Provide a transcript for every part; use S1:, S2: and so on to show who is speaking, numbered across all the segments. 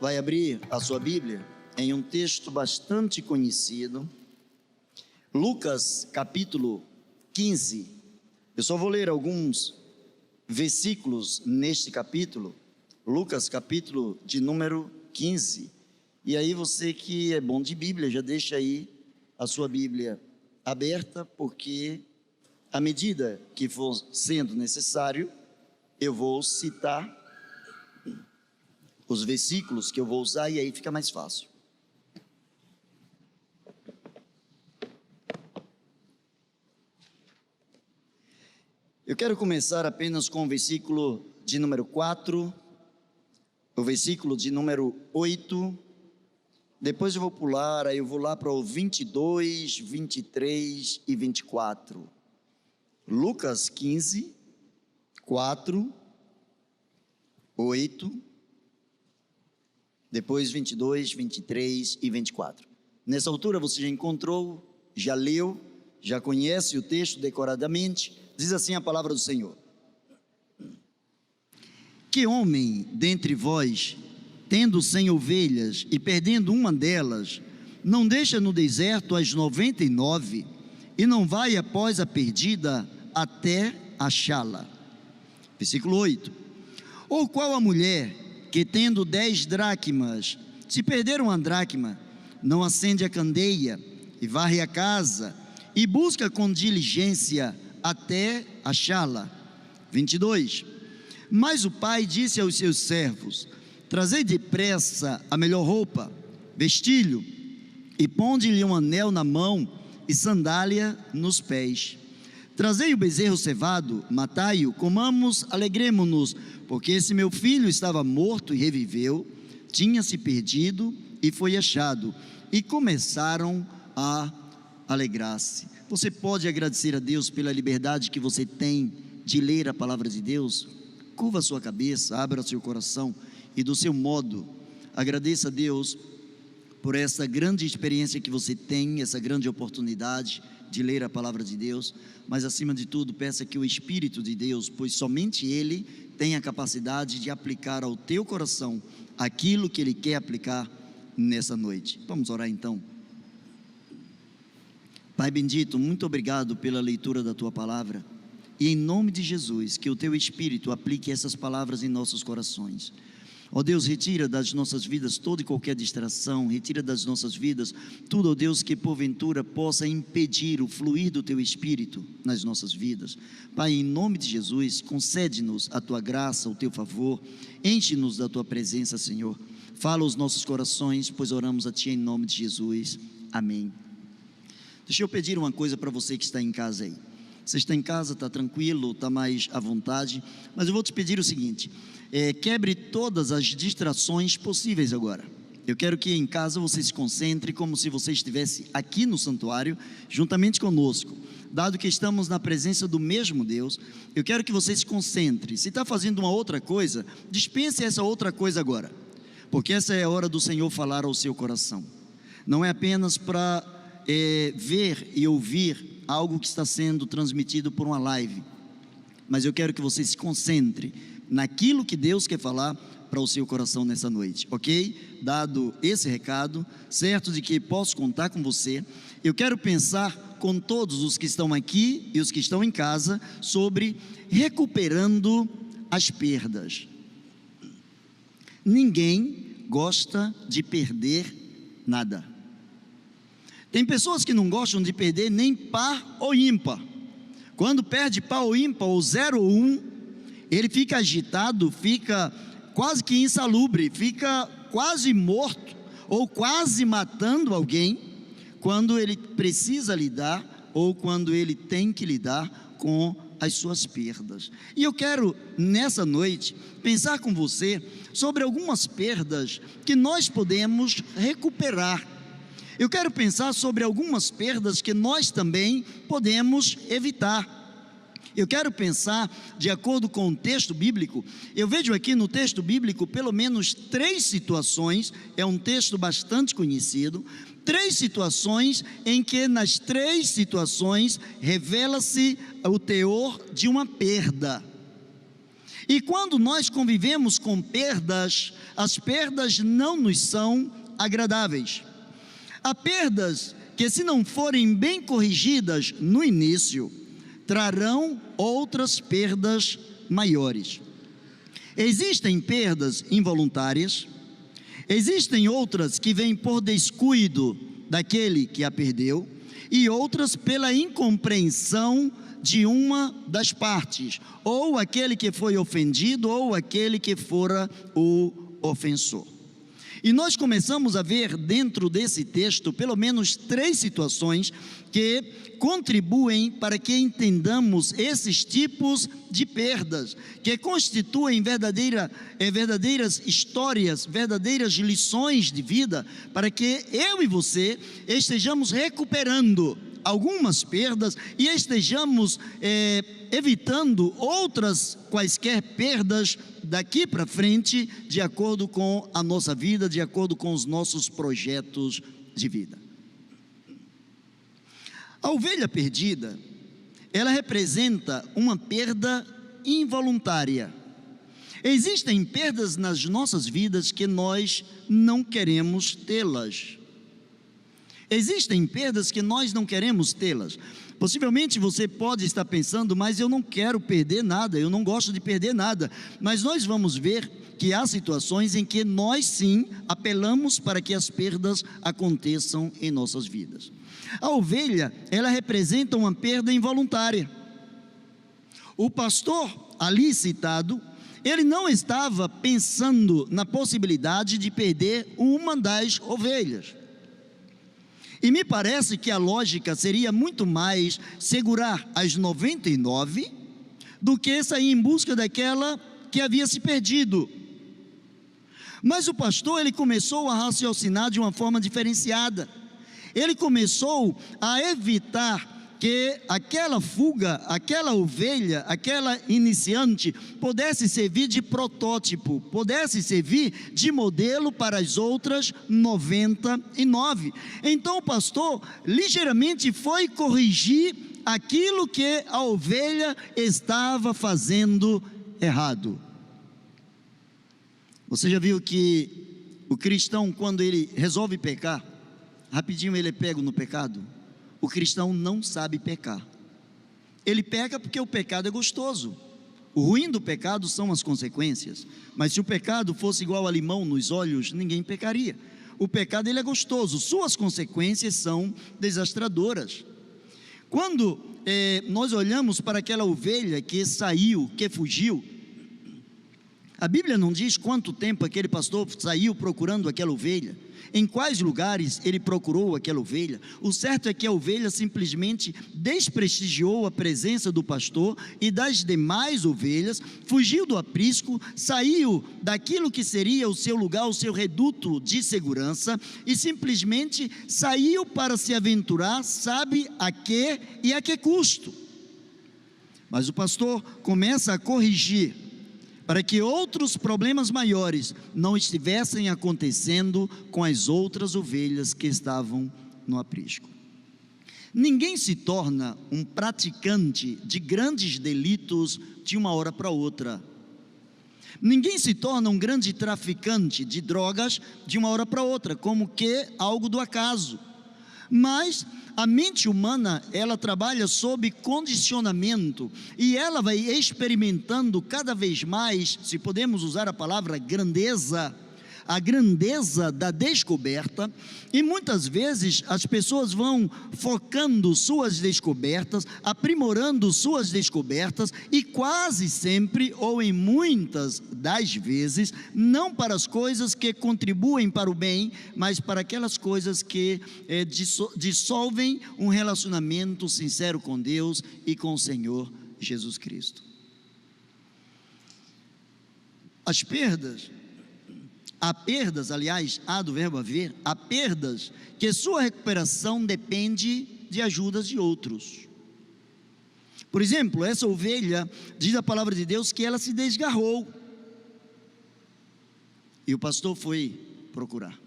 S1: vai abrir a sua Bíblia em um texto bastante conhecido, Lucas capítulo 15. Eu só vou ler alguns versículos neste capítulo, Lucas capítulo de número 15. E aí você que é bom de Bíblia, já deixa aí a sua Bíblia aberta, porque à medida que for sendo necessário, eu vou citar os versículos que eu vou usar e aí fica mais fácil. Eu quero começar apenas com o versículo de número 4, o versículo de número 8, depois eu vou pular, aí eu vou lá para o 22, 23 e 24. Lucas 15, 4, 8, depois 22, 23 e 24. Nessa altura você já encontrou, já leu, já conhece o texto decoradamente. Diz assim a palavra do Senhor: que homem dentre vós, tendo 100 ovelhas e perdendo uma delas, não deixa no deserto as 99 e não vai após a perdida até achá-la? Versículo 8: ou qual a mulher que tendo 10 dracmas, se perder uma dracma, não acende a candeia e varre a casa e busca com diligência até achá-la? 22: mas o pai disse aos seus servos: trazei depressa a melhor roupa, vestilho, e ponde-lhe um anel na mão e sandália nos pés. Trazei o bezerro cevado, matai-o, comamos, alegremo-nos, porque esse meu filho estava morto e reviveu, tinha se perdido e foi achado. E começaram a alegrar-se. Você pode agradecer a Deus pela liberdade que você tem de ler a palavra de Deus? Curva a sua cabeça, abra seu coração e do seu modo, agradeça a Deus por essa grande experiência que você tem, essa grande oportunidade de ler a palavra de Deus, mas acima de tudo, peça que o Espírito de Deus, pois somente Ele tem a capacidade de aplicar ao teu coração aquilo que Ele quer aplicar nessa noite. Vamos orar então. Pai bendito, muito obrigado pela leitura da Tua palavra, e em nome de Jesus, que o Teu Espírito aplique essas palavras em nossos corações. Ó Deus, retira das nossas vidas toda e qualquer distração, retira das nossas vidas tudo, ó Deus, que porventura possa impedir o fluir do Teu Espírito nas nossas vidas. Pai, em nome de Jesus, concede-nos a Tua graça, o Teu favor, enche-nos da Tua presença, Senhor. Fala aos nossos corações, pois oramos a Ti em nome de Jesus. Amém. Deixa eu pedir uma coisa para você que está em casa aí. Você está em casa, está tranquilo, está mais à vontade, mas eu vou te pedir o seguinte: quebre todas as distrações possíveis agora. Eu quero que em casa você se concentre como se você estivesse aqui no santuário, juntamente conosco. Dado que estamos na presença do mesmo Deus, eu quero que você se concentre. Se está fazendo uma outra coisa, dispense essa outra coisa agora, porque essa é a hora do Senhor falar ao seu coração. Não é apenas para ver e ouvir algo que está sendo transmitido por uma live, mas eu quero que você se concentre naquilo que Deus quer falar para o seu coração nessa noite, ok? Dado esse recado, certo de que posso contar com você, eu quero pensar com todos os que estão aqui e os que estão em casa sobre recuperando as perdas. Ninguém gosta de perder nada. Tem pessoas que não gostam de perder nem par ou ímpar. Quando perde par ou ímpar, ou 0 ou 1, ele fica agitado, fica quase que insalubre, fica quase morto, ou quase matando alguém, quando ele precisa lidar, ou quando ele tem que lidar com as suas perdas. E eu quero, nessa noite, pensar com você sobre algumas perdas que nós podemos recuperar. Eu quero pensar sobre algumas perdas que nós também podemos evitar. Eu quero pensar de acordo com o texto bíblico. Eu vejo aqui no texto bíblico pelo menos 3 situações, é um texto bastante conhecido, 3 situações em que nas 3 situações revela-se o teor de uma perda. E quando nós convivemos com perdas, as perdas não nos são agradáveis. Há perdas que, se não forem bem corrigidas no início, trarão outras perdas maiores. Existem perdas involuntárias, existem outras que vêm por descuido daquele que a perdeu, e outras pela incompreensão de uma das partes, ou aquele que foi ofendido, ou aquele que fora o ofensor. E nós começamos a ver dentro desse texto pelo menos 3 situações que contribuem para que entendamos esses tipos de perdas, que constituem verdadeiras histórias, verdadeiras lições de vida, para que eu e você estejamos recuperando algumas perdas e estejamos evitando outras quaisquer perdas daqui para frente, de acordo com a nossa vida, de acordo com os nossos projetos de vida. A ovelha perdida, ela representa uma perda involuntária. Existem perdas nas nossas vidas que nós não queremos tê-las. Existem perdas que nós não queremos tê-las. Possivelmente você pode estar pensando, mas eu não quero perder nada, eu não gosto de perder nada. Mas nós vamos ver que há situações em que nós sim apelamos para que as perdas aconteçam em nossas vidas. A ovelha, ela representa uma perda involuntária. O pastor ali citado, ele não estava pensando na possibilidade de perder uma das ovelhas. E me parece que a lógica seria muito mais segurar as 99 do que sair em busca daquela que havia se perdido. Mas o pastor, ele começou a raciocinar de uma forma diferenciada. Ele começou a evitar que aquela fuga, aquela ovelha, aquela iniciante pudesse servir de protótipo, pudesse servir de modelo para as outras 99. Então o pastor ligeiramente foi corrigir aquilo que a ovelha estava fazendo errado. Você já viu que o cristão, quando ele resolve pecar, rapidinho ele é pego no pecado? O cristão não sabe pecar. Ele peca porque o pecado é gostoso. O ruim do pecado são as consequências. Mas se o pecado fosse igual a limão nos olhos, ninguém pecaria. O pecado, ele é gostoso, suas consequências são desastradoras. Quando nós olhamos para aquela ovelha que saiu, que fugiu, a Bíblia não diz quanto tempo aquele pastor saiu procurando aquela ovelha, em quais lugares ele procurou aquela ovelha. O certo é que a ovelha simplesmente desprestigiou a presença do pastor e das demais ovelhas, fugiu do aprisco, saiu daquilo que seria o seu lugar, o seu reduto de segurança, e simplesmente saiu para se aventurar, sabe a que e a que custo. Mas o pastor começa a corrigir, para que outros problemas maiores não estivessem acontecendo com as outras ovelhas que estavam no aprisco. Ninguém se torna um praticante de grandes delitos de uma hora para outra. Ninguém se torna um grande traficante de drogas de uma hora para outra, como que algo do acaso. Mas a mente humana, ela trabalha sob condicionamento, e ela vai experimentando cada vez mais, se podemos usar a palavra grandeza, a grandeza da descoberta, e muitas vezes as pessoas vão focando suas descobertas, aprimorando suas descobertas, e quase sempre, ou em muitas das vezes, não para as coisas que contribuem para o bem, mas para aquelas coisas que dissolvem um relacionamento sincero com Deus e com o Senhor Jesus Cristo. As perdas, há perdas, aliás, há do verbo haver, há perdas que sua recuperação depende de ajudas de outros. Por exemplo, essa ovelha, diz a palavra de Deus que ela se desgarrou, e o pastor foi procurar.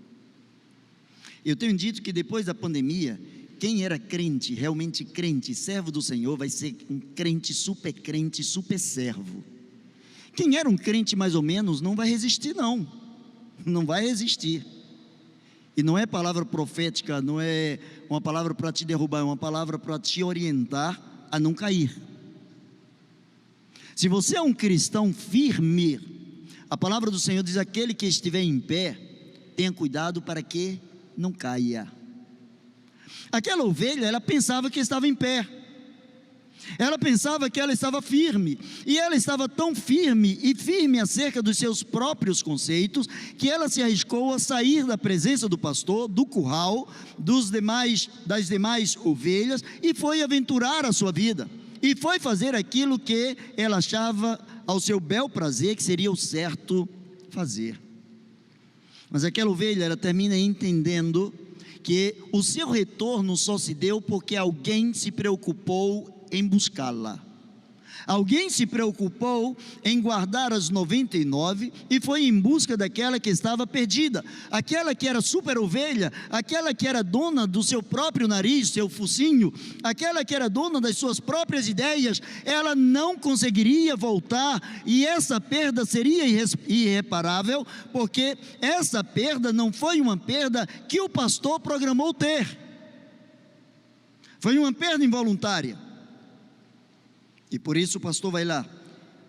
S1: Eu tenho dito que depois da pandemia, quem era crente, realmente crente, servo do Senhor, vai ser um crente, super servo. Quem era um crente mais ou menos não vai resistir, não vai resistir. E não é palavra profética, não é uma palavra para te derrubar, é uma palavra para te orientar a não cair. Se você é um cristão firme, a palavra do Senhor diz: aquele que estiver em pé, tenha cuidado para que não caia. Aquela ovelha, ela pensava que estava em pé, ela pensava que ela estava firme, e ela estava tão firme acerca dos seus próprios conceitos, que ela se arriscou a sair da presença do pastor, do curral, das demais ovelhas, e foi aventurar a sua vida, e foi fazer aquilo que ela achava ao seu bel prazer, que seria o certo fazer. Mas aquela ovelha, ela termina entendendo que o seu retorno só se deu porque alguém se preocupou em buscá-la. Alguém se preocupou em guardar as 99 e foi em busca daquela que estava perdida, aquela que era super ovelha, aquela que era dona do seu próprio nariz, seu focinho, aquela que era dona das suas próprias ideias. Ela não conseguiria voltar, e essa perda seria irreparável, porque essa perda não foi uma perda que o pastor programou ter, foi uma perda involuntária. E por isso o pastor vai lá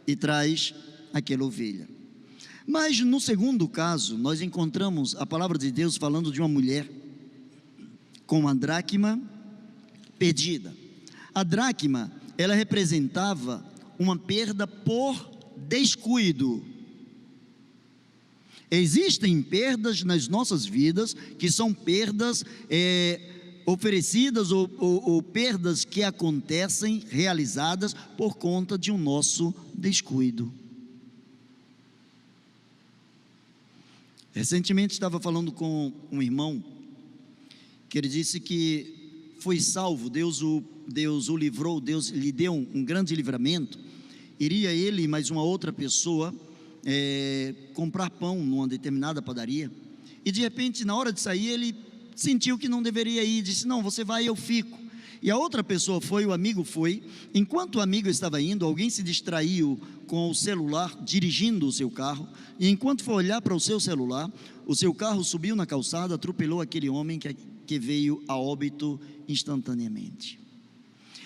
S1: e traz aquela ovelha. Mas no segundo caso, nós encontramos a palavra de Deus falando de uma mulher com uma dracma perdida. A dracma, ela representava uma perda por descuido. Existem perdas nas nossas vidas que são perdas oferecidas ou perdas que acontecem, realizadas por conta de um nosso descuido. Recentemente estava falando com um irmão, que ele disse que foi salvo, Deus o livrou, Deus lhe deu um grande livramento. Iria ele e mais uma outra pessoa comprar pão numa determinada padaria, e de repente, na hora de sair, ele sentiu que não deveria ir, disse: não, você vai, eu fico. E a outra pessoa foi, o amigo foi. Enquanto o amigo estava indo, alguém se distraiu com o celular, dirigindo o seu carro, e enquanto foi olhar para o seu celular, o seu carro subiu na calçada, atropelou aquele homem que veio a óbito instantaneamente.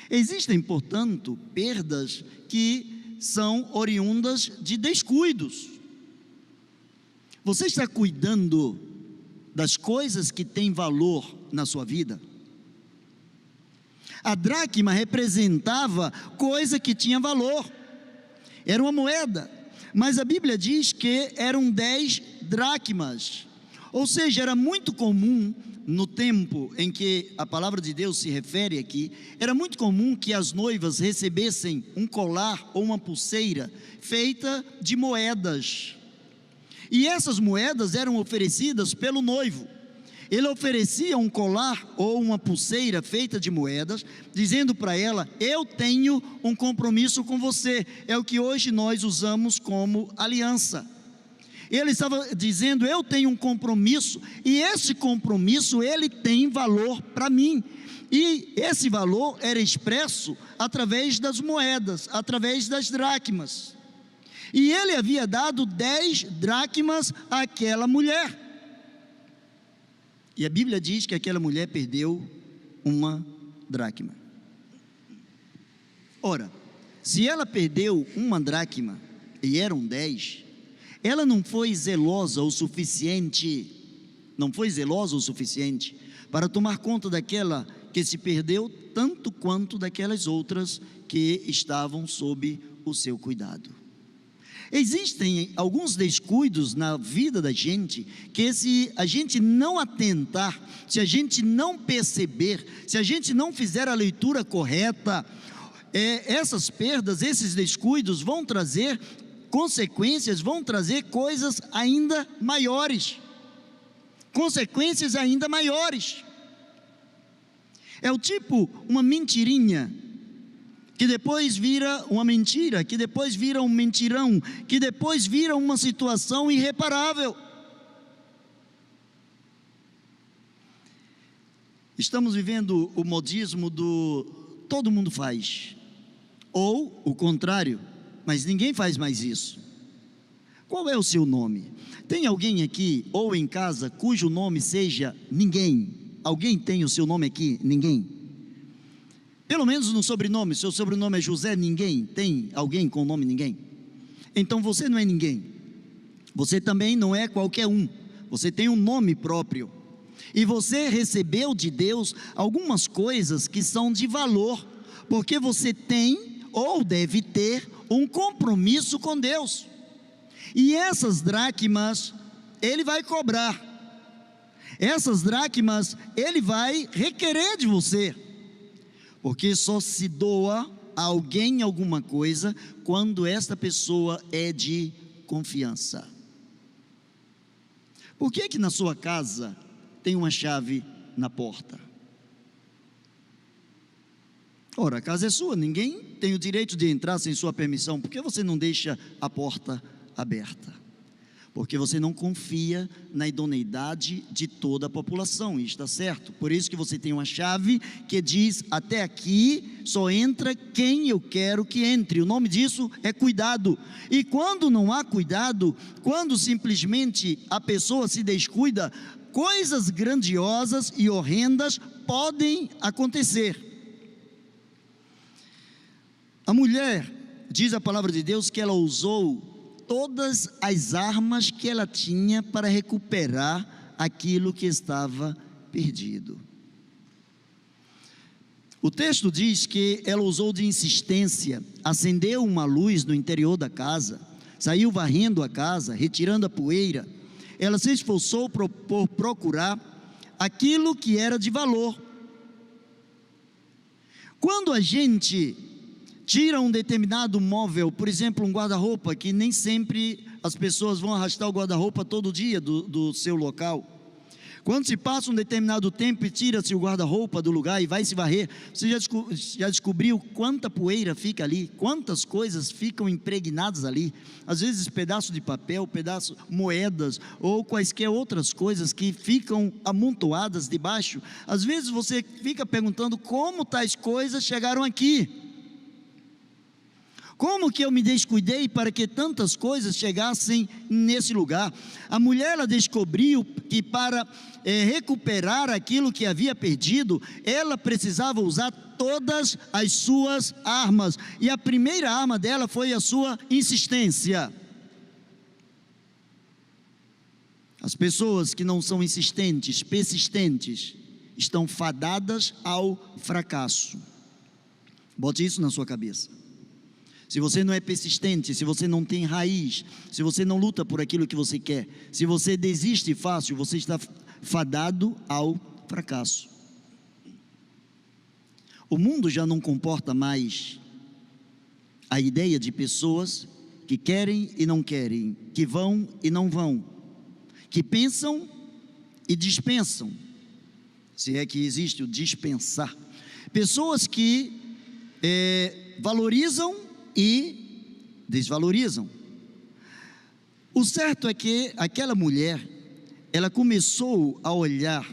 S1: Existem, portanto, perdas que são oriundas de descuidos. Você está cuidando das coisas que têm valor na sua vida? A dracma representava coisa que tinha valor, era uma moeda, mas a Bíblia diz que eram 10 dracmas, ou seja, era muito comum, no tempo em que a palavra de Deus se refere aqui, era muito comum que as noivas recebessem um colar ou uma pulseira feita de moedas, e essas moedas eram oferecidas pelo noivo. Ele oferecia um colar ou uma pulseira feita de moedas, dizendo para ela: eu tenho um compromisso com você. É o que hoje nós usamos como aliança. Ele estava dizendo: eu tenho um compromisso, e esse compromisso, ele tem valor para mim. E esse valor era expresso através das moedas, através das dracmas. E ele havia dado 10 dracmas àquela mulher. E a Bíblia diz que aquela mulher perdeu uma dracma. Ora, se ela perdeu uma dracma, e eram 10, ela não foi zelosa o suficiente, para tomar conta daquela que se perdeu, tanto quanto daquelas outras que estavam sob o seu cuidado. Existem alguns descuidos na vida da gente, que se a gente não atentar, se a gente não perceber, se a gente não fizer a leitura correta, essas perdas, esses descuidos vão trazer consequências, vão trazer coisas ainda maiores, consequências ainda maiores. É o tipo, uma mentirinha, que depois vira uma mentira, que depois vira um mentirão, que depois vira uma situação irreparável. Estamos vivendo o modismo do todo mundo faz, ou o contrário, mas ninguém faz mais isso. Qual é o seu nome? Tem alguém aqui ou em casa cujo nome seja ninguém? Alguém tem o seu nome aqui? Ninguém? Pelo menos no sobrenome. Seu sobrenome é José? Ninguém? Tem alguém com o nome ninguém? Então você não é ninguém. Você também não é qualquer um. Você tem um nome próprio. E você recebeu de Deus algumas coisas que são de valor, porque você tem ou deve ter um compromisso com Deus. E essas dracmas Ele vai cobrar. Essas dracmas Ele vai requerer de você. Porque só se doa a alguém alguma coisa quando esta pessoa é de confiança. Por que que na sua casa tem uma chave na porta? Ora, a casa é sua, ninguém tem o direito de entrar sem sua permissão. Por que você não deixa a porta aberta? Porque você não confia na idoneidade de toda a população, e está certo. Por isso que você tem uma chave que diz: até aqui só entra quem eu quero que entre. O nome disso é cuidado. E quando não há cuidado, quando simplesmente a pessoa se descuida, coisas grandiosas e horrendas podem acontecer. A mulher, diz a palavra de Deus, que ela usou todas as armas que ela tinha para recuperar aquilo que estava perdido. O texto diz que ela usou de insistência, acendeu uma luz no interior da casa, saiu varrendo a casa, retirando a poeira. Ela se esforçou por procurar aquilo que era de valor. Quando a gente tira um determinado móvel, por exemplo, um guarda-roupa, que nem sempre as pessoas vão arrastar o guarda-roupa todo dia do seu local. Quando se passa um determinado tempo e tira-se o guarda-roupa do lugar e vai se varrer, você já descobriu quanta poeira fica ali, quantas coisas ficam impregnadas ali, às vezes pedaços de papel, moedas, ou quaisquer outras coisas que ficam amontoadas debaixo. Às vezes você fica perguntando como tais coisas chegaram aqui. Como que eu me descuidei para que tantas coisas chegassem nesse lugar? A mulher, ela descobriu que para recuperar aquilo que havia perdido, ela precisava usar todas as suas armas. E a primeira arma dela foi a sua insistência. As pessoas que não são insistentes, persistentes, estão fadadas ao fracasso. Bote isso na sua cabeça. Se você não é persistente, se você não tem raiz, se você não luta por aquilo que você quer, se você desiste fácil, você está fadado ao fracasso. O mundo já não comporta mais a ideia de pessoas que querem e não querem, que vão e não vão, que pensam e dispensam, se é que existe o dispensar. Pessoas que valorizam e desvalorizam. O certo é que aquela mulher, ela começou a olhar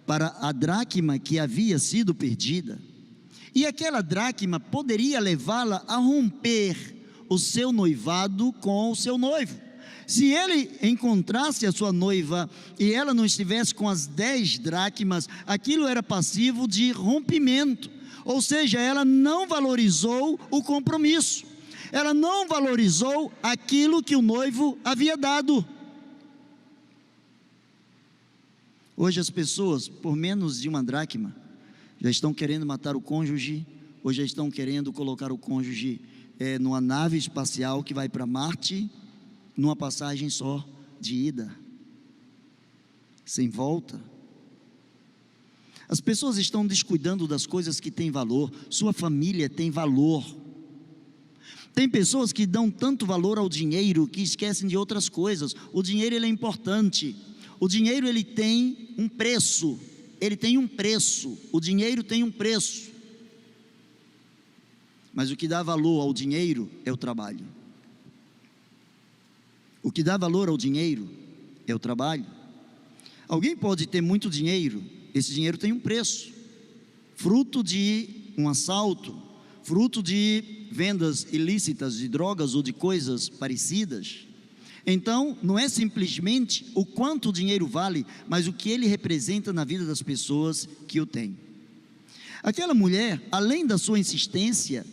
S1: para a dracma que havia sido perdida, e aquela dracma poderia levá-la a romper o seu noivado com o seu noivo. Se ele encontrasse a sua noiva e ela não estivesse com as 10 dracmas, aquilo era passivo de rompimento. Ou seja, ela não valorizou o compromisso, ela não valorizou aquilo que o noivo havia dado. Hoje as pessoas, por menos de uma dracma, já estão querendo matar o cônjuge, ou já estão querendo colocar o cônjuge numa nave espacial que vai para Marte, numa passagem só de ida, sem volta. As pessoas estão descuidando das coisas que têm valor. Sua família tem valor. Tem pessoas que dão tanto valor ao dinheiro que esquecem de outras coisas. O dinheiro, ele é importante. O dinheiro, ele tem um preço. Ele tem um preço. O dinheiro tem um preço. Mas o que dá valor ao dinheiro é o trabalho. O que dá valor ao dinheiro é o trabalho. Alguém pode ter muito dinheiro. Esse dinheiro tem um preço, fruto de um assalto, fruto de vendas ilícitas de drogas ou de coisas parecidas. Então, não é simplesmente o quanto o dinheiro vale, mas o que ele representa na vida das pessoas que o têm. Aquela mulher, além da sua insistência,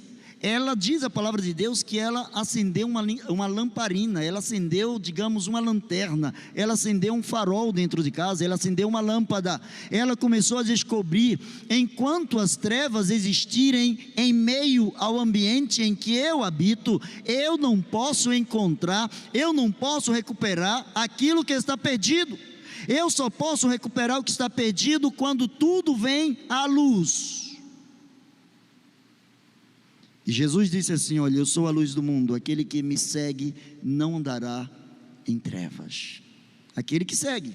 S1: ela diz a palavra de Deus que ela acendeu uma lamparina, ela acendeu, digamos, uma lanterna, ela acendeu um farol dentro de casa, ela acendeu uma lâmpada, ela começou a descobrir, enquanto as trevas existirem em meio ao ambiente em que eu habito, eu não posso encontrar, eu não posso recuperar aquilo que está perdido, eu só posso recuperar o que está perdido quando tudo vem à luz. E Jesus disse assim: olha, eu sou a luz do mundo, aquele que me segue não andará em trevas. Aquele que segue.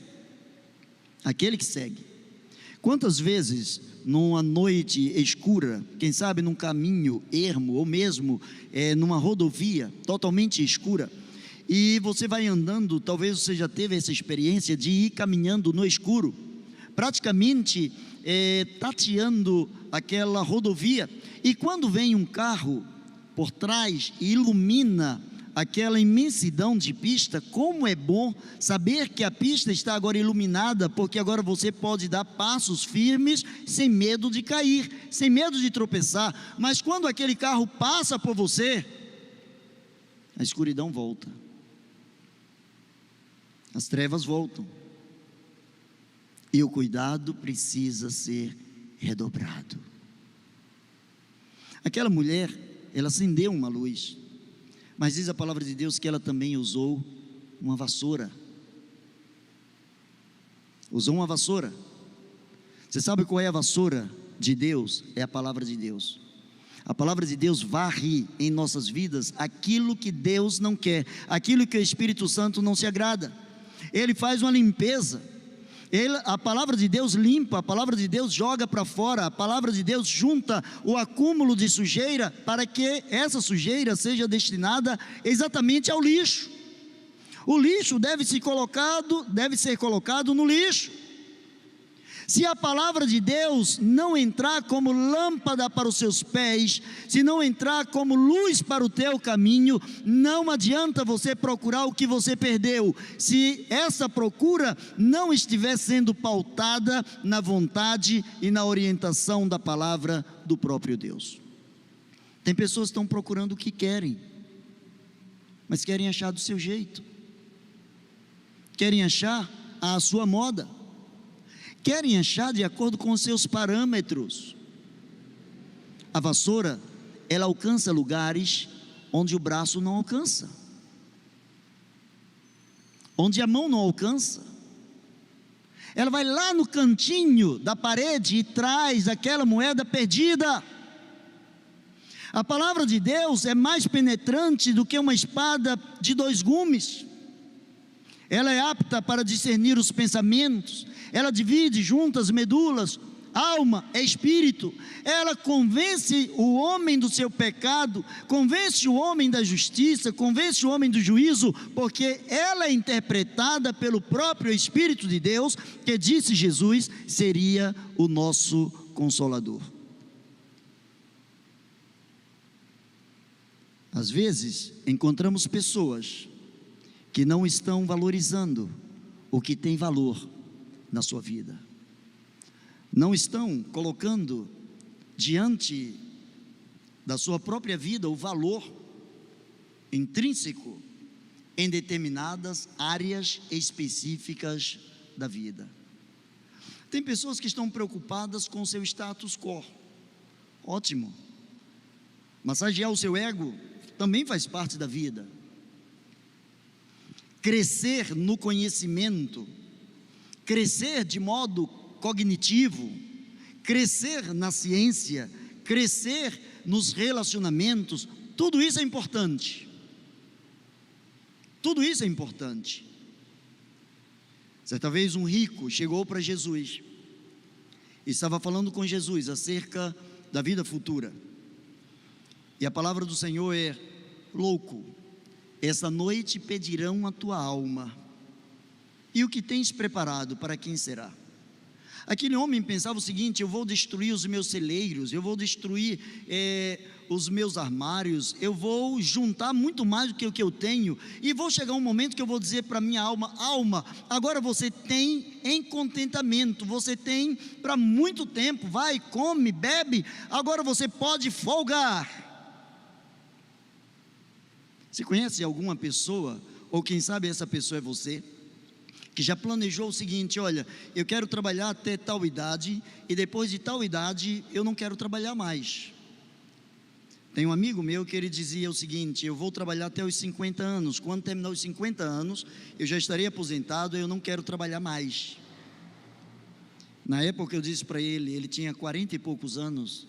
S1: Quantas vezes numa noite escura, quem sabe num caminho ermo, ou mesmo numa rodovia totalmente escura, e você vai andando, talvez você já teve essa experiência de ir caminhando no escuro, praticamente tateando aquela rodovia, e quando vem um carro por trás e ilumina aquela imensidão de pista, como é bom saber que a pista está agora iluminada, porque agora você pode dar passos firmes, sem medo de cair, sem medo de tropeçar. Mas quando aquele carro passa por você, a escuridão volta, as trevas voltam, e o cuidado precisa ser redobrado. Aquela mulher, ela acendeu uma luz, mas diz a palavra de Deus que ela também usou uma vassoura. Você sabe qual é a vassoura de Deus? É a palavra de Deus. A palavra de Deus varre em nossas vidas aquilo que Deus não quer, aquilo que o Espírito Santo não se agrada. Ele faz uma limpeza. A palavra de Deus limpa, a palavra de Deus joga para fora, a palavra de Deus junta o acúmulo de sujeira, para que essa sujeira seja destinada exatamente ao lixo. O lixo deve ser colocado no lixo. Se a palavra de Deus não entrar como lâmpada para os seus pés, se não entrar como luz para o teu caminho, não adianta você procurar o que você perdeu, se essa procura não estiver sendo pautada na vontade e na orientação da palavra do próprio Deus. Tem pessoas que estão procurando o que querem, mas querem achar do seu jeito, querem achar à sua moda, querem achar de acordo com os seus parâmetros. A vassoura, ela alcança lugares onde o braço não alcança, onde a mão não alcança. Ela vai lá no cantinho da parede e traz aquela moeda perdida. A palavra de Deus é mais penetrante do que uma espada de 2 gumes. Ela é apta para discernir os pensamentos, ela divide juntas as medulas, alma e espírito. Ela convence o homem do seu pecado, convence o homem da justiça, convence o homem do juízo, porque ela é interpretada pelo próprio Espírito de Deus, que disse Jesus seria o nosso Consolador. Às vezes encontramos pessoas que não estão valorizando o que tem valor na sua vida, não estão colocando diante da sua própria vida o valor intrínseco em determinadas áreas específicas da vida. Tem pessoas que estão preocupadas com o seu status quo. Ótimo, massagear o seu ego também faz parte da vida. Crescer no conhecimento, crescer de modo cognitivo, crescer na ciência, crescer nos relacionamentos, tudo isso é importante. Tudo isso é importante. Certa vez um rico chegou para Jesus, estava falando com Jesus acerca da vida futura, e a palavra do Senhor é: louco, essa noite pedirão a tua alma, e o que tens preparado, para quem será? Aquele homem pensava o seguinte: eu vou destruir os meus celeiros, eu vou destruir os meus armários, eu vou juntar muito mais do que o que eu tenho, e vou chegar um momento que eu vou dizer para minha alma: alma, agora você tem em contentamento, você tem para muito tempo, vai, come, bebe, agora você pode folgar. Você conhece alguma pessoa, ou quem sabe essa pessoa é você, que já planejou o seguinte: olha, eu quero trabalhar até tal idade, e depois de tal idade eu não quero trabalhar mais. Tem um amigo meu que ele dizia o seguinte: eu vou trabalhar até os 50 anos, quando terminar os 50 anos, eu já estarei aposentado, eu não quero trabalhar mais. Na época eu disse para ele, ele tinha 40 e poucos anos: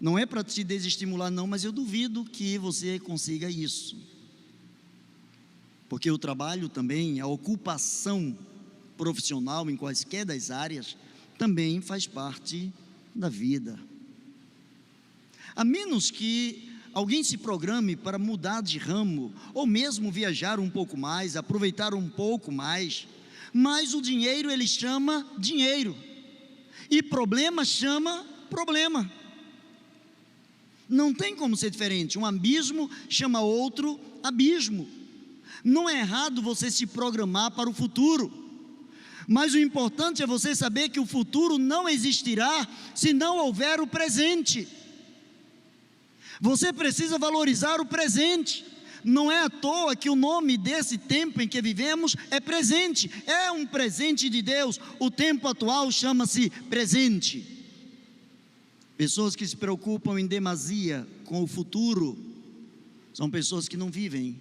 S1: não é para te desestimular não, mas eu duvido que você consiga isso. Porque o trabalho também, a ocupação profissional em quaisquer das áreas, também faz parte da vida. A menos que alguém se programe para mudar de ramo, ou mesmo viajar um pouco mais, aproveitar um pouco mais, mas o dinheiro ele chama dinheiro, e problema chama problema. Não tem como ser diferente, um abismo chama outro abismo. Não é errado você se programar para o futuro, mas o importante é você saber que o futuro não existirá se não houver o presente. Você precisa valorizar o presente. Não é à toa que o nome desse tempo em que vivemos é presente, é um presente de Deus. O tempo atual chama-se presente. Pessoas que se preocupam em demasia com o futuro são pessoas que não vivem,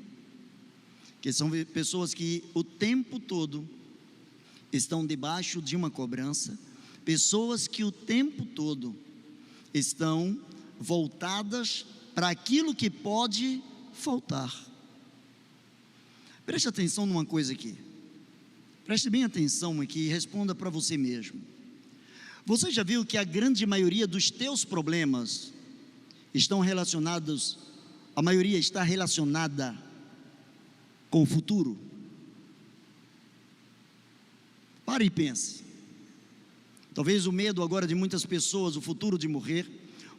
S1: que são pessoas que o tempo todo estão debaixo de uma cobrança, pessoas que o tempo todo estão voltadas para aquilo que pode faltar. Preste atenção numa coisa aqui, preste bem atenção aqui e responda para você mesmo. Você já viu que a grande maioria dos teus problemas estão relacionados, a maioria está relacionada com o futuro? Pare e pense. Talvez o medo agora de muitas pessoas, o futuro de morrer,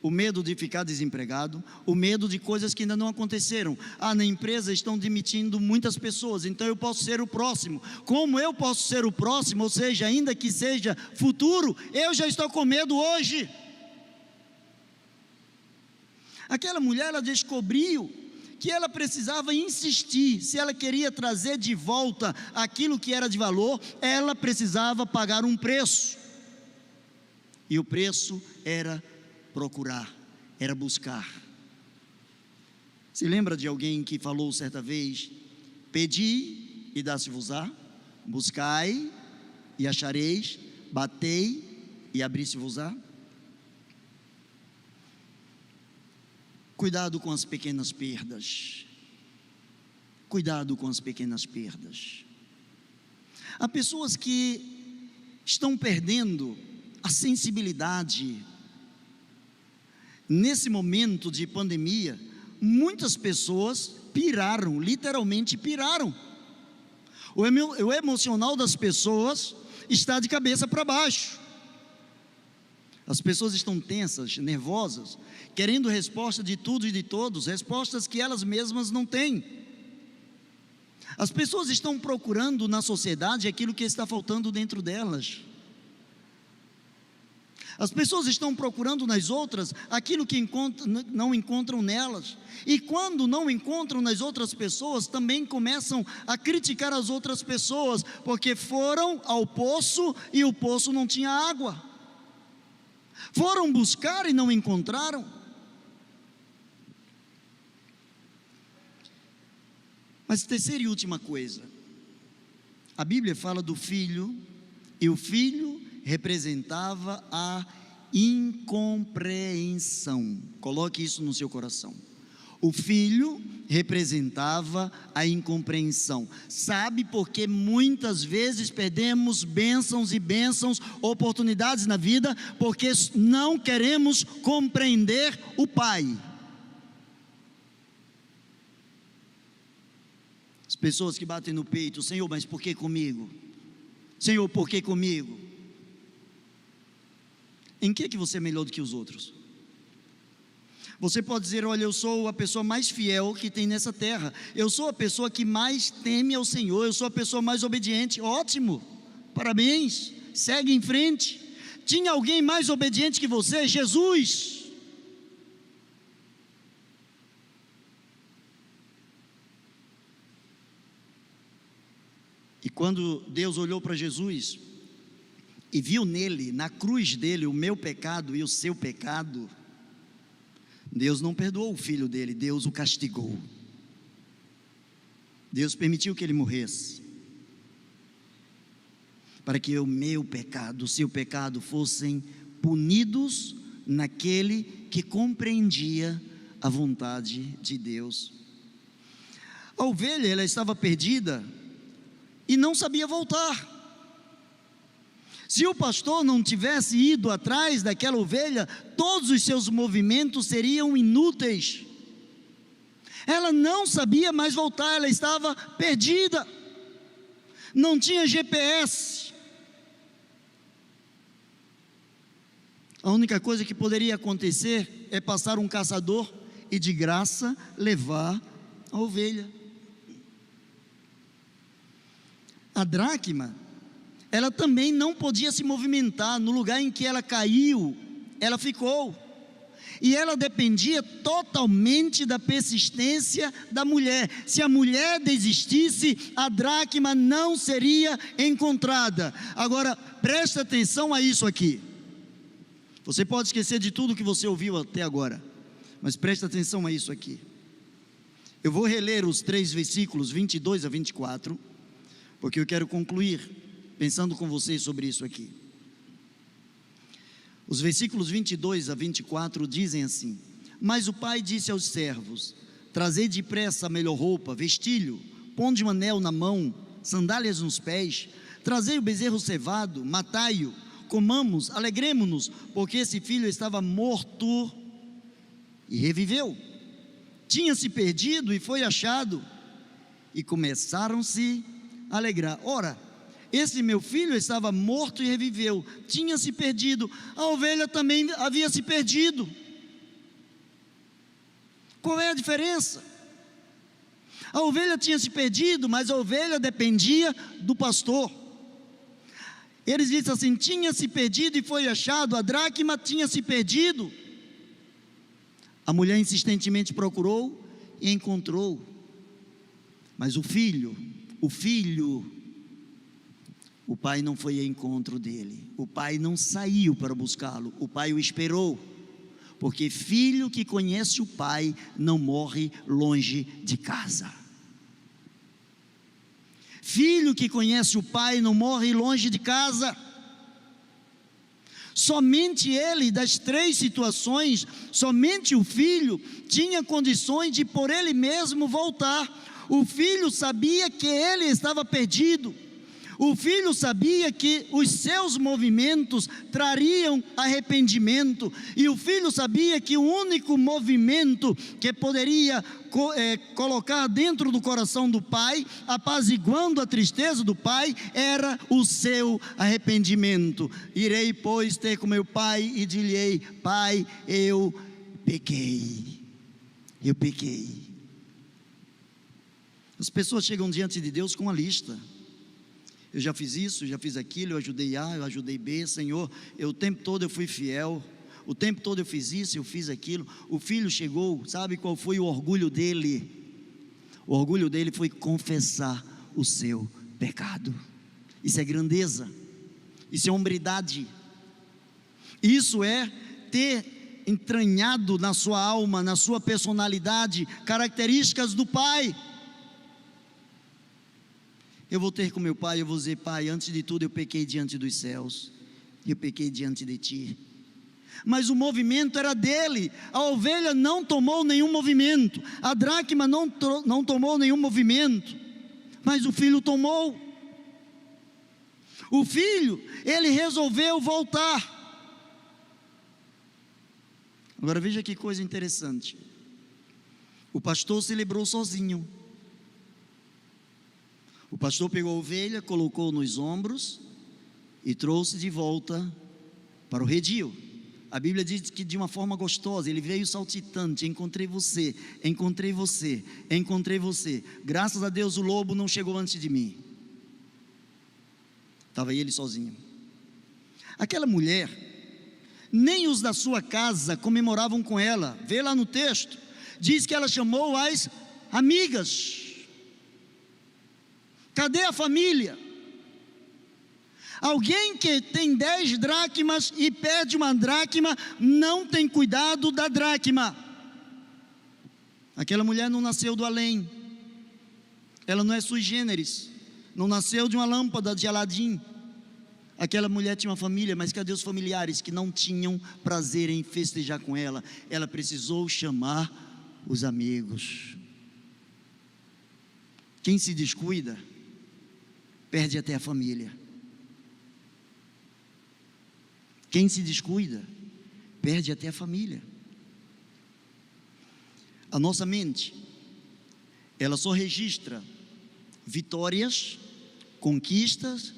S1: o medo de ficar desempregado, o medo de coisas que ainda não aconteceram. Na empresa estão demitindo muitas pessoas, então eu posso ser o próximo. Como eu posso ser o próximo? Ou seja, ainda que seja futuro, eu já estou com medo hoje. Aquela mulher, ela descobriu que ela precisava insistir. Se ela queria trazer de volta aquilo que era de valor, ela precisava pagar um preço, e o preço era procurar, era buscar. Se lembra de alguém que falou certa vez: pedi e dá-se-vos-á, buscai e achareis, batei e abri-se-vos-á? Cuidado com as pequenas perdas, cuidado com as pequenas perdas. Há pessoas que estão perdendo a sensibilidade. Nesse momento de pandemia, muitas pessoas piraram, literalmente piraram. O emocional das pessoas está de cabeça para baixo. As pessoas estão tensas, nervosas, querendo resposta de tudo e de todos, respostas que elas mesmas não têm. As pessoas estão procurando na sociedade aquilo que está faltando dentro delas. As pessoas estão procurando nas outras aquilo que não encontram nelas. E quando não encontram nas outras pessoas, também começam a criticar as outras pessoas, porque foram ao poço e o poço não tinha água. Foram buscar e não encontraram. Mas terceira e última coisa, a Bíblia fala do filho, e o filho representava a incompreensão. Coloque isso no seu coração. O filho representava a incompreensão. Sabe por que muitas vezes perdemos bênçãos e bênçãos, oportunidades na vida? Porque não queremos compreender o Pai. As pessoas que batem no peito: Senhor, mas por que comigo? Senhor, por que comigo? Em que você é melhor do que os outros? Você pode dizer: olha, eu sou a pessoa mais fiel que tem nessa terra, eu sou a pessoa que mais teme ao Senhor, eu sou a pessoa mais obediente. Ótimo, parabéns, segue em frente. Tinha alguém mais obediente que você? Jesus. E quando Deus olhou para Jesus e viu nele, na cruz dele, o meu pecado e o seu pecado, Deus não perdoou o filho dele, Deus o castigou. Deus permitiu que ele morresse, para que o meu pecado, o seu pecado fossem punidos naquele que compreendia a vontade de Deus. A ovelha, ela estava perdida e não sabia voltar. Se o pastor não tivesse ido atrás daquela ovelha, todos os seus movimentos seriam inúteis. Ela não sabia mais voltar, ela estava perdida, não tinha GPS. A única coisa que poderia acontecer é passar um caçador e de graça levar a ovelha. A dracma, ela também não podia se movimentar. No lugar em que ela caiu, ela ficou. E ela dependia totalmente da persistência da mulher. Se a mulher desistisse, a dracma não seria encontrada. Agora, presta atenção a isso aqui. Você pode esquecer de tudo que você ouviu até agora, mas presta atenção a isso aqui. Eu vou reler os 3 versículos 22 a 24, porque eu quero concluir pensando com vocês sobre isso aqui. Os versículos 22 a 24 dizem assim: mas o pai disse aos servos: trazei depressa a melhor roupa, vestilho, ponde um anel na mão, sandálias nos pés, trazei o bezerro cevado, matai-o, comamos, alegremo-nos, porque esse filho estava morto e reviveu, tinha se perdido e foi achado. E começaram-se a alegrar. Ora, esse meu filho estava morto e reviveu, tinha se perdido, a ovelha também havia se perdido. Qual é a diferença? A ovelha tinha se perdido, mas a ovelha dependia do pastor. Eles dizem assim: tinha se perdido e foi achado. A dracma tinha se perdido. A mulher insistentemente procurou e encontrou. Mas o filho, o pai não foi ao encontro dele. O pai não saiu para buscá-lo. O pai o esperou. Porque filho que conhece o pai não morre longe de casa. Filho que conhece o pai não morre longe de casa. Somente ele, das 3 situações, somente o filho tinha condições de por ele mesmo voltar. O filho sabia que ele estava perdido. O filho sabia que os seus movimentos trariam arrependimento, e o filho sabia que o único movimento que poderia colocar dentro do coração do pai, apaziguando a tristeza do pai, era o seu arrependimento. Irei, pois, ter com meu pai e dir-lhe: pai, eu pequei. As pessoas chegam diante de Deus com uma lista: eu já fiz isso, eu já fiz aquilo, eu ajudei A, eu ajudei B, Senhor, o tempo todo eu fui fiel, o tempo todo eu fiz isso, eu fiz aquilo. O filho chegou, sabe qual foi o orgulho dele? O orgulho dele foi confessar o seu pecado. Isso é grandeza, isso é hombridade, isso é ter entranhado na sua alma, na sua personalidade, características do pai. Eu vou ter com meu pai, eu vou dizer: pai, antes de tudo eu pequei diante dos céus, eu pequei diante de ti. Mas o movimento era dele. A ovelha não tomou nenhum movimento, a dracma não tomou nenhum movimento, mas o filho tomou. O filho, ele resolveu voltar. Agora veja que coisa interessante. O pastor se lembrou sozinho. O pastor pegou a ovelha, colocou nos ombros e trouxe de volta para o redil. A Bíblia diz que de uma forma gostosa, ele veio saltitante: encontrei você, encontrei você, encontrei você. Graças a Deus o lobo não chegou antes de mim. Estava ele sozinho. Aquela mulher, nem os da sua casa comemoravam com ela. Vê lá no texto, diz que ela chamou as amigas. Cadê a família? Alguém que tem 10 dracmas e perde uma dracma, não tem cuidado da dracma. Aquela mulher não nasceu do além, ela não é sui generis, não nasceu de uma lâmpada de Aladim. Aquela mulher tinha uma família, mas cadê os familiares que não tinham prazer em festejar com ela? Ela precisou chamar os amigos. Quem se descuida, perde até a família. Quem se descuida, perde até a família. A nossa mente, ela só registra vitórias, conquistas,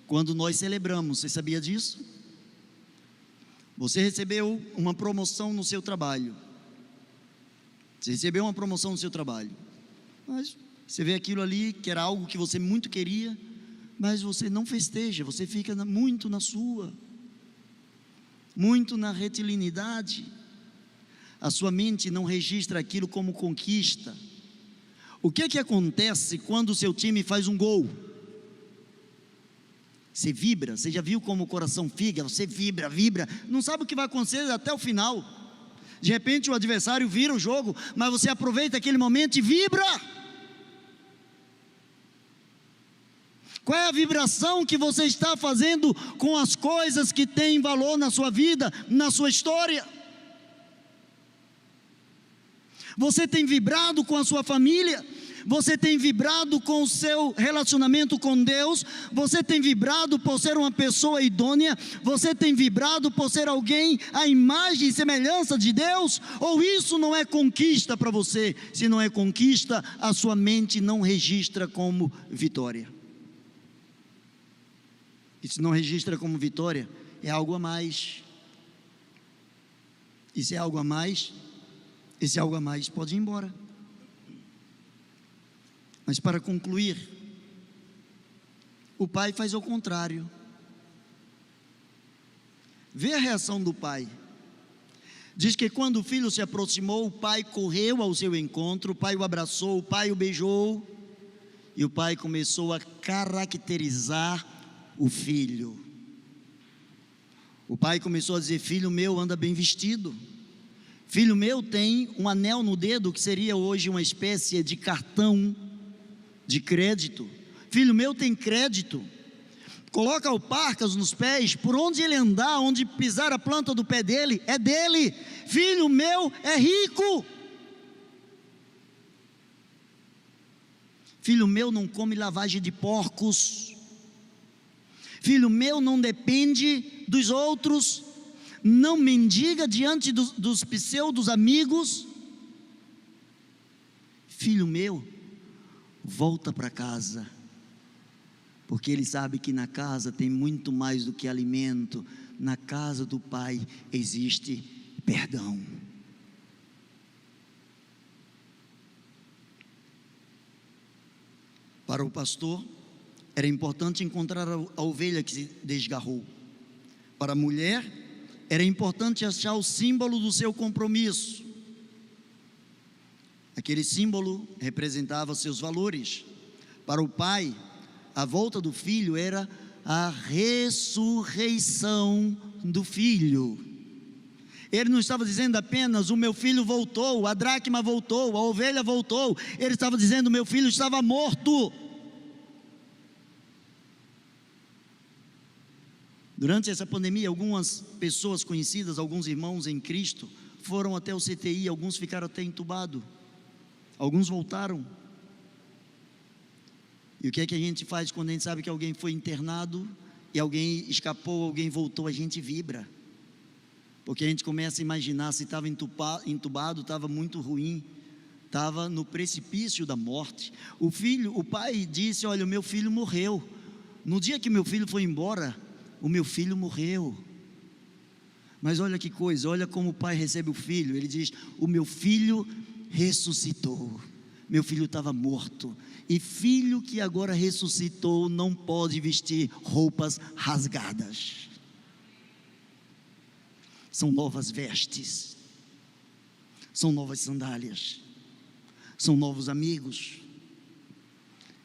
S1: quando nós celebramos. Você sabia disso? Você recebeu uma promoção no seu trabalho. Você recebeu uma promoção no seu trabalho, mas você vê aquilo ali, que era algo que você muito queria, mas você não festeja, você fica muito na sua, muito na retilinidade. A sua mente não registra aquilo como conquista. O que acontece quando o seu time faz um gol? Você vibra. Você já viu como o coração fica? Você vibra, não sabe o que vai acontecer até o final. De repente o adversário vira o jogo, mas você aproveita aquele momento e vibra. Qual é a vibração que você está fazendo com as coisas que têm valor na sua vida, na sua história? Você tem vibrado com a sua família? Você tem vibrado com o seu relacionamento com Deus? Você tem vibrado por ser uma pessoa idônea? Você tem vibrado por ser alguém à imagem e semelhança de Deus? Ou isso não é conquista para você? Se não é conquista, a sua mente não registra como vitória. E se não registra como vitória, é algo a mais. E se é algo a mais, esse algo a mais pode ir embora. Mas para concluir, o pai faz ao contrário. Vê a reação do pai. Diz que quando o filho se aproximou, o pai correu ao seu encontro, o pai o abraçou, o pai o beijou, e o pai começou a caracterizar o filho. O pai começou a dizer: filho meu anda bem vestido, filho meu tem um anel no dedo, que seria hoje uma espécie de cartão de crédito, filho meu tem crédito, coloca alparcas nos pés, por onde ele andar, onde pisar a planta do pé dele, é dele, filho meu é rico, filho meu não come lavagem de porcos, filho meu não depende dos outros, não mendiga diante dos pseudos amigos, filho meu volta para casa, porque ele sabe que na casa tem muito mais do que alimento. Na casa do pai existe perdão. Para o pastor, era importante encontrar a ovelha que se desgarrou. Para a mulher, era importante achar o símbolo do seu compromisso. Aquele símbolo representava seus valores. Para o pai, a volta do filho era a ressurreição do filho. Ele não estava dizendo apenas: o meu filho voltou, a dracma voltou, a ovelha voltou. Ele estava dizendo: meu filho estava morto. Durante essa pandemia, algumas pessoas conhecidas, alguns irmãos em Cristo, foram até o CTI, alguns ficaram até entubados, alguns voltaram. E o que é que a gente faz quando a gente sabe que alguém foi internado e alguém escapou, alguém voltou? A gente vibra, porque a gente começa a imaginar: se estava entubado, estava muito ruim, estava no precipício da morte. O pai disse: olha, o meu filho morreu. No dia que meu filho foi embora, o meu filho morreu. Mas olha que coisa, olha como o pai recebe o filho. Ele diz: o meu filho ressuscitou. Meu filho estava morto, e filho que agora ressuscitou não pode vestir roupas rasgadas. São novas vestes, são novas sandálias, são novos amigos,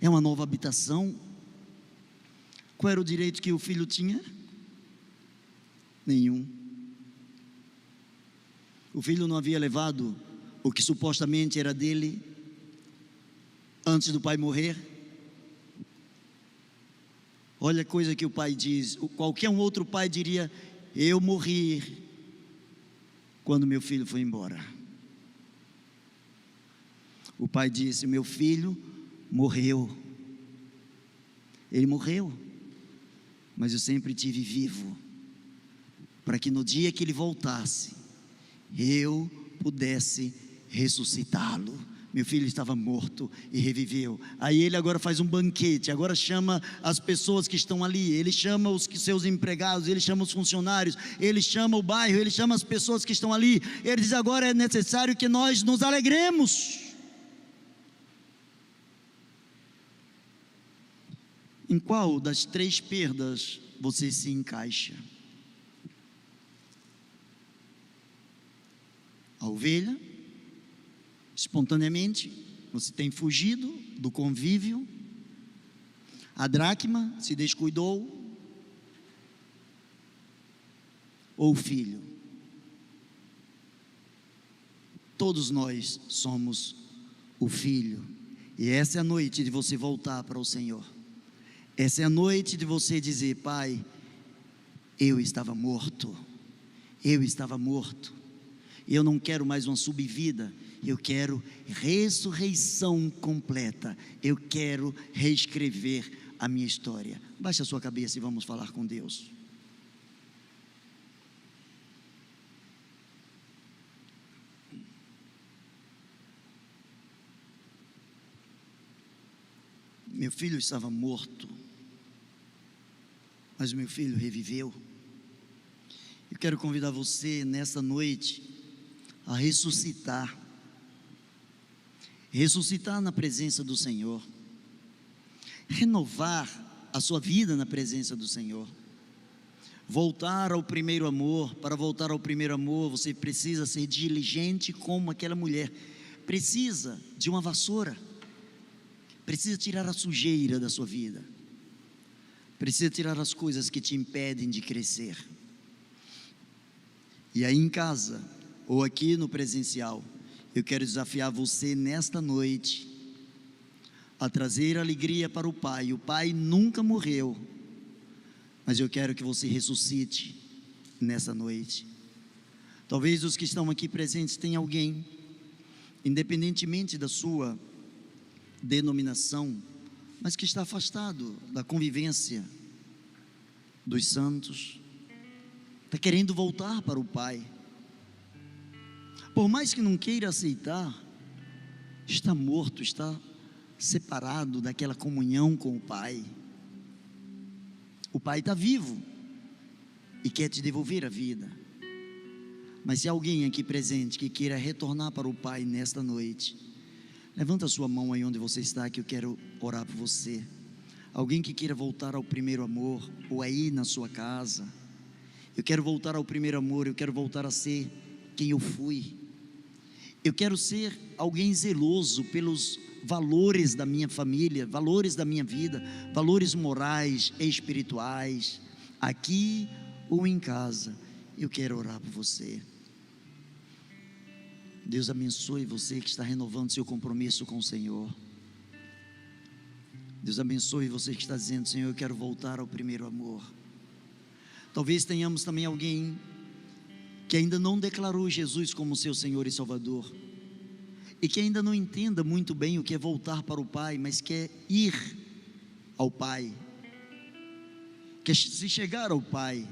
S1: é uma nova habitação. Qual era o direito que o filho tinha? Nenhum. O filho não havia levado o que supostamente era dele antes do pai morrer. Olha a coisa que o pai diz. Qualquer um outro pai diria: eu morri quando meu filho foi embora. O pai disse: meu filho morreu. Ele morreu, mas eu sempre tive vivo, para que no dia que ele voltasse, eu pudesse ressuscitá-lo. Meu filho estava morto e reviveu. Aí ele agora faz um banquete, agora chama as pessoas que estão ali, ele chama os seus empregados, ele chama os funcionários, ele chama o bairro, ele chama as pessoas que estão ali. Ele diz: agora é necessário que nós nos alegremos. Em qual das 3 perdas você se encaixa? A ovelha, espontaneamente, você tem fugido do convívio. A dracma, se descuidou. Ou o filho. Todos nós somos o filho. E essa é a noite de você voltar para o Senhor. Essa é a noite de você dizer: pai, eu estava morto. Eu estava morto. Eu não quero mais uma subvida, eu quero ressurreição completa. Eu quero reescrever a minha história. Baixe a sua cabeça e vamos falar com Deus. Meu filho estava morto, mas o meu filho reviveu. Eu quero convidar você nessa noite a ressuscitar na presença do Senhor, renovar a sua vida na presença do Senhor, voltar ao primeiro amor. Para voltar ao primeiro amor, você precisa ser diligente como aquela mulher, precisa de uma vassoura, precisa tirar a sujeira da sua vida, precisa tirar as coisas que te impedem de crescer. E aí em casa, ou aqui no presencial, eu quero desafiar você nesta noite a trazer alegria para o Pai. O Pai nunca morreu, mas eu quero que você ressuscite nessa noite. Talvez os que estão aqui presentes tenham alguém, independentemente da sua denominação, mas que está afastado da convivência dos santos, está querendo voltar para o Pai. Por mais que não queira aceitar, está morto, está separado daquela comunhão com o Pai. O Pai está vivo e quer te devolver a vida. Mas se alguém aqui presente que queira retornar para o Pai nesta noite, levanta a sua mão aí onde você está, que eu quero orar por você. Alguém que queira voltar ao primeiro amor, ou aí na sua casa: eu quero voltar ao primeiro amor, eu quero voltar a ser quem eu fui. Eu quero ser alguém zeloso pelos valores da minha família, valores da minha vida, valores morais e espirituais, aqui ou em casa. Eu quero orar por você. Deus abençoe você que está renovando seu compromisso com o Senhor. Deus abençoe você que está dizendo: Senhor, eu quero voltar ao primeiro amor. Talvez tenhamos também alguém que ainda não declarou Jesus como seu Senhor e Salvador, e que ainda não entenda muito bem o que é voltar para o Pai, mas quer ir ao Pai, quer se chegar ao Pai,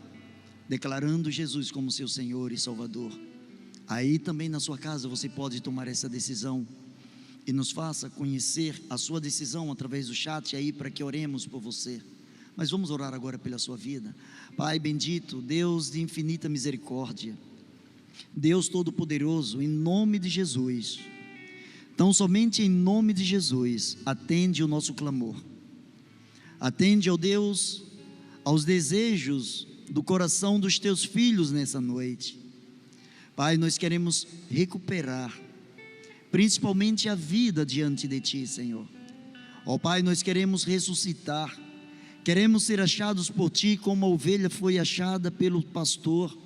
S1: declarando Jesus como seu Senhor e Salvador. Aí também na sua casa você pode tomar essa decisão, e nos faça conhecer a sua decisão através do chat aí, para que oremos por você. mas vamos orar agora pela sua vida. Pai bendito, Deus de infinita misericórdia, Deus Todo-Poderoso, em nome de Jesus, tão somente em nome de Jesus, atende o nosso clamor, atende, ó Deus, aos desejos do coração dos teus filhos nessa noite. Pai, nós queremos recuperar, principalmente a vida diante de Ti, Senhor. Ó Pai, nós queremos ressuscitar, queremos ser achados por Ti como a ovelha foi achada pelo pastor,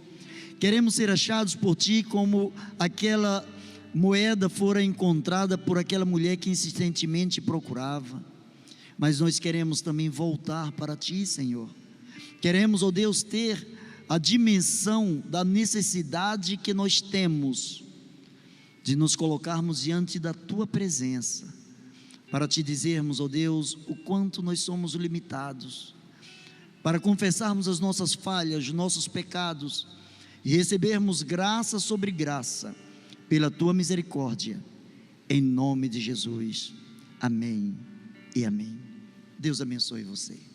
S1: queremos ser achados por Ti como aquela moeda fora encontrada por aquela mulher que insistentemente procurava. Mas nós queremos também voltar para Ti, Senhor. Queremos, ó Deus, ter a dimensão da necessidade que nós temos de nos colocarmos diante da Tua presença, para Te dizermos, ó Deus, o quanto nós somos limitados, para confessarmos as nossas falhas, os nossos pecados, e recebermos graça sobre graça, pela Tua misericórdia, em nome de Jesus, amém e amém. Deus abençoe você.